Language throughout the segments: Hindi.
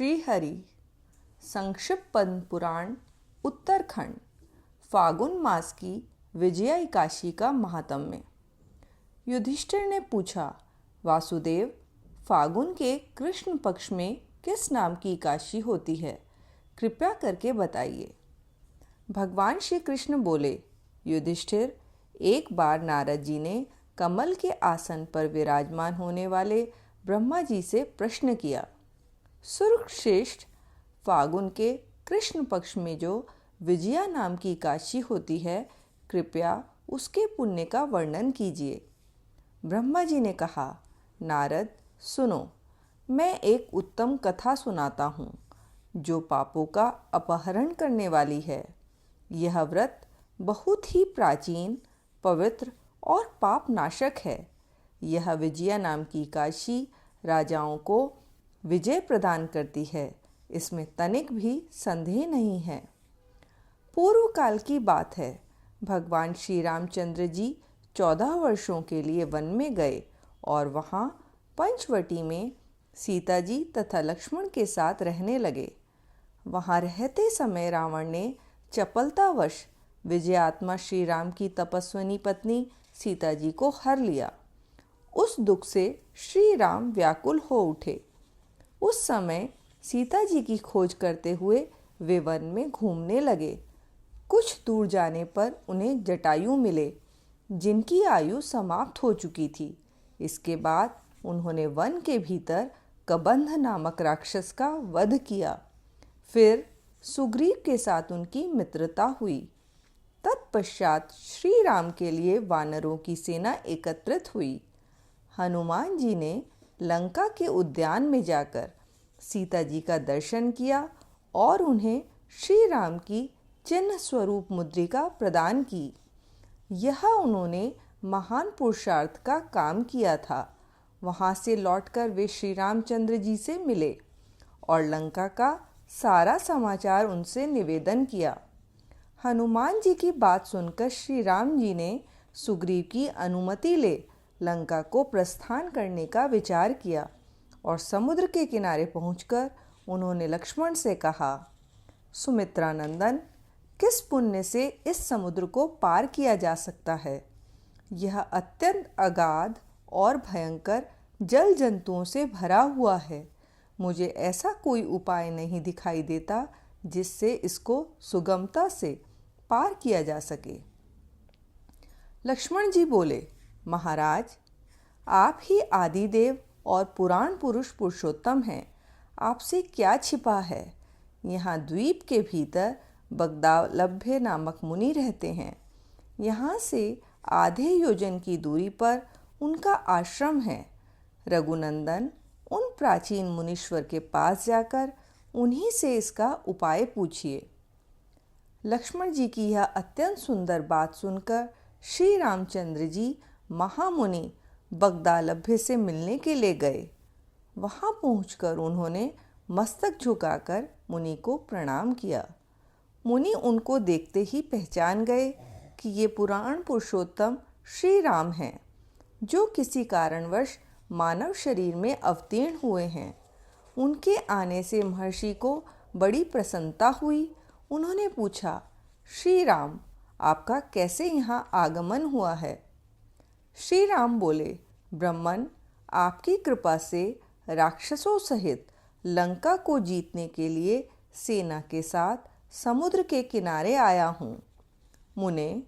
श्रीहरि संक्षिप्त पद्म पुराण उत्तरखंड फागुन मास की विजया एकादशी का महात्म्य। युधिष्ठिर ने पूछा, वासुदेव, फागुन के कृष्ण पक्ष में किस नाम की एकादशी होती है? कृपया करके बताइए। भगवान श्री कृष्ण बोले, युधिष्ठिर, एक बार नारद जी ने कमल के आसन पर विराजमान होने वाले ब्रह्मा जी से प्रश्न किया, सुरश्रेष्ठ, फागुन के कृष्ण पक्ष में जो विजया नाम की एकादशी होती है, कृपया उसके पुण्य का वर्णन कीजिए। ब्रह्मा जी ने कहा, नारद, सुनो, मैं एक उत्तम कथा सुनाता हूँ जो पापों का अपहरण करने वाली है। यह व्रत बहुत ही प्राचीन, पवित्र और पाप नाशक है। यह विजया नाम की एकादशी राजाओं को विजय प्रदान करती है, इसमें तनिक भी संदेह नहीं है। पूर्व काल की बात है। भगवान श्री रामचंद्र जी 14 वर्षों के लिए वन में गए और वहाँ पंचवटी में सीता जी तथा लक्ष्मण के साथ रहने लगे। वहाँ रहते समय रावण ने चपलतावश विजयात्मा श्री राम की तपस्विनी पत्नी सीता जी को हर लिया। उस दुख से श्री राम व्याकुल हो उठे। उस समय सीता जी की खोज करते हुए वे वन में घूमने लगे। कुछ दूर जाने पर उन्हें जटायु मिले, जिनकी आयु समाप्त हो चुकी थी। इसके बाद उन्होंने वन के भीतर कबंध नामक राक्षस का वध किया। फिर सुग्रीव के साथ उनकी मित्रता हुई। तत्पश्चात श्री राम के लिए वानरों की सेना एकत्रित हुई। हनुमान जी ने लंका के उद्यान में जाकर सीता जी का दर्शन किया और उन्हें श्री राम की चिन्ह स्वरूप मुद्रिका प्रदान की। यह उन्होंने महान पुरुषार्थ का काम किया था। वहाँ से लौटकर वे श्री रामचंद्र जी से मिले और लंका का सारा समाचार उनसे निवेदन किया। हनुमान जी की बात सुनकर श्री राम जी ने सुग्रीव की अनुमति ले लंका को प्रस्थान करने का विचार किया और समुद्र के किनारे पहुंचकर उन्होंने लक्ष्मण से कहा, सुमित्रा नंदन, किस पुण्य से इस समुद्र को पार किया जा सकता है? यह अत्यंत अगाध और भयंकर जल जंतुओं से भरा हुआ है। मुझे ऐसा कोई उपाय नहीं दिखाई देता जिससे इसको सुगमता से पार किया जा सके। लक्ष्मण जी बोले, महाराज, आप ही आदिदेव और पुराण पुरुष पुरुषोत्तम हैं। आपसे क्या छिपा है? यहाँ द्वीप के भीतर बगदालभ्य नामक मुनि रहते हैं। यहाँ से आधे योजन की दूरी पर उनका आश्रम है। रघुनंदन, उन प्राचीन मुनीश्वर के पास जाकर उन्हीं से इसका उपाय पूछिए। लक्ष्मण जी की यह अत्यंत सुंदर बात सुनकर श्री रामचंद्र जी महामुनि बगदालभ्य से मिलने के लिए गए। वहां पहुंचकर उन्होंने मस्तक झुकाकर मुनि को प्रणाम किया। मुनि उनको देखते ही पहचान गए कि ये पुराण पुरुषोत्तम श्री राम हैं, जो किसी कारणवश मानव शरीर में अवतीर्ण हुए हैं। उनके आने से महर्षि को बड़ी प्रसन्नता हुई। उन्होंने पूछा, श्री राम, आपका कैसे यहाँ आगमन हुआ है? श्री राम बोले, ब्रह्मन, आपकी कृपा से राक्षसों सहित लंका को जीतने के लिए सेना के साथ समुद्र के किनारे आया हूँ। मुने,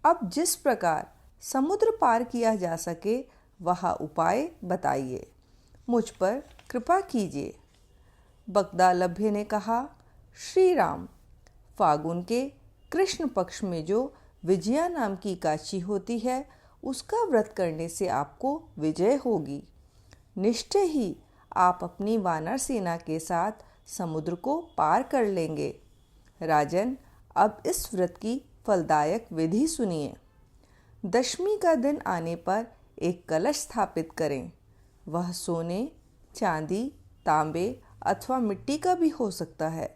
अब जिस प्रकार समुद्र पार किया जा सके वह उपाय बताइए। मुझ पर कृपा कीजिए। बगदालभ्य ने कहा, श्री राम, फागुन के कृष्ण पक्ष में जो विजया नाम की एकादशी होती है, उसका व्रत करने से आपको विजय होगी। निश्चय ही आप अपनी वानर सेना के साथ समुद्र को पार कर लेंगे। राजन, अब इस व्रत की फलदायक विधि सुनिए। दशमी का दिन आने पर एक कलश स्थापित करें। वह सोने, चांदी, तांबे अथवा मिट्टी का भी हो सकता है।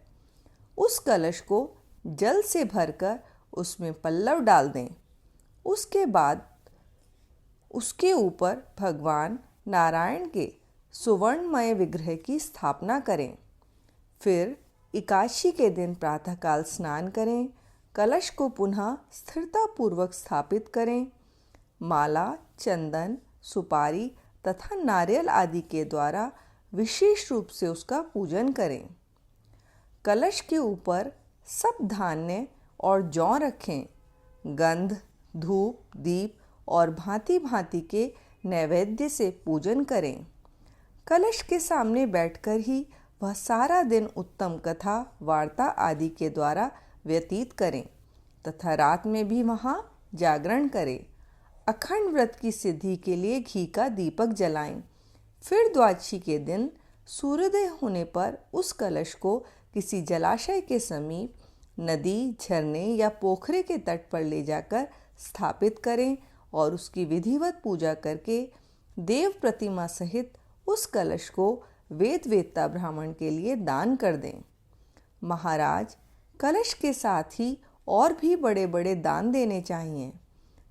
उस कलश को जल से भरकर उसमें पल्लव डाल दें। उसके बाद उसके ऊपर भगवान नारायण के सुवर्णमय विग्रह की स्थापना करें। फिर एकादशी के दिन प्रातःकाल स्नान करें, कलश को पुनः स्थिरतापूर्वक स्थापित करें, माला, चंदन, सुपारी तथा नारियल आदि के द्वारा विशेष रूप से उसका पूजन करें। कलश के ऊपर सब धान्य और जौ रखें। गंध, धूप, दीप और भांति भांति के नैवेद्य से पूजन करें। कलश के सामने बैठकर ही वह सारा दिन उत्तम कथा, वार्ता आदि के द्वारा व्यतीत करें तथा रात में भी वहाँ जागरण करें। अखंड व्रत की सिद्धि के लिए घी का दीपक जलाएं। फिर द्वादशी के दिन सूर्योदय होने पर उस कलश को किसी जलाशय के समीप, नदी, झरने या पोखरे के तट पर ले जाकर स्थापित करें और उसकी विधिवत पूजा करके देव प्रतिमा सहित उस कलश को वेद वेत्ता ब्राह्मण के लिए दान कर दें। महाराज, कलश के साथ ही और भी बड़े बड़े दान देने चाहिए।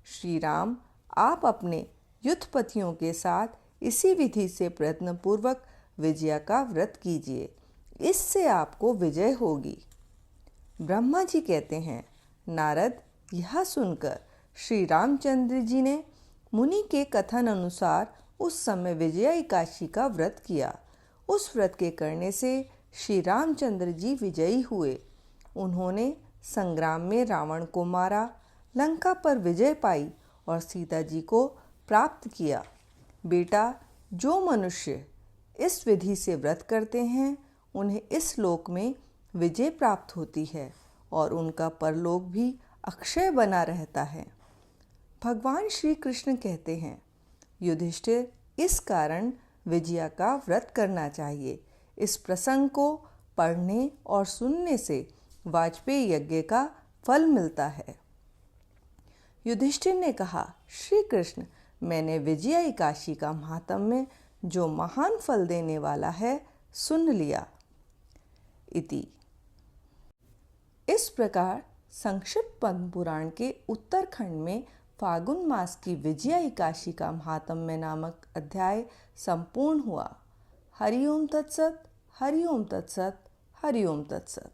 श्री राम, आप अपने युद्धपतियों के साथ इसी विधि से प्रयत्नपूर्वक विजया का व्रत कीजिए, इससे आपको विजय होगी। ब्रह्मा जी कहते हैं, नारद, यह सुनकर श्री रामचंद्र जी ने मुनि के कथन अनुसार उस समय विजया एकादशी का व्रत किया। उस व्रत के करने से श्री रामचंद्र जी विजयी हुए। उन्होंने संग्राम में रावण को मारा, लंका पर विजय पाई और सीता जी को प्राप्त किया। बेटा, जो मनुष्य इस विधि से व्रत करते हैं उन्हें इस लोक में विजय प्राप्त होती है और उनका परलोक भी अक्षय बना रहता है। भगवान श्री कृष्ण कहते हैं, युधिष्ठिर, इस कारण विजया का व्रत करना चाहिए। इस प्रसंग को पढ़ने और सुनने से वाजपेयी यज्ञ का फल मिलता है। युधिष्ठिर ने कहा, श्री कृष्ण, मैंने विजया एकादशी का महात्म्य जो महान फल देने वाला है सुन लिया। इति। इस प्रकार संक्षिप्त पद्म पुराण के उत्तरखंड में फागुन मास की विजया एकादशी का महात्म्य नामक अध्याय संपूर्ण हुआ। हरि ओम तत्सत, हरि ओम तत्सत, हरि ओम तत्सत।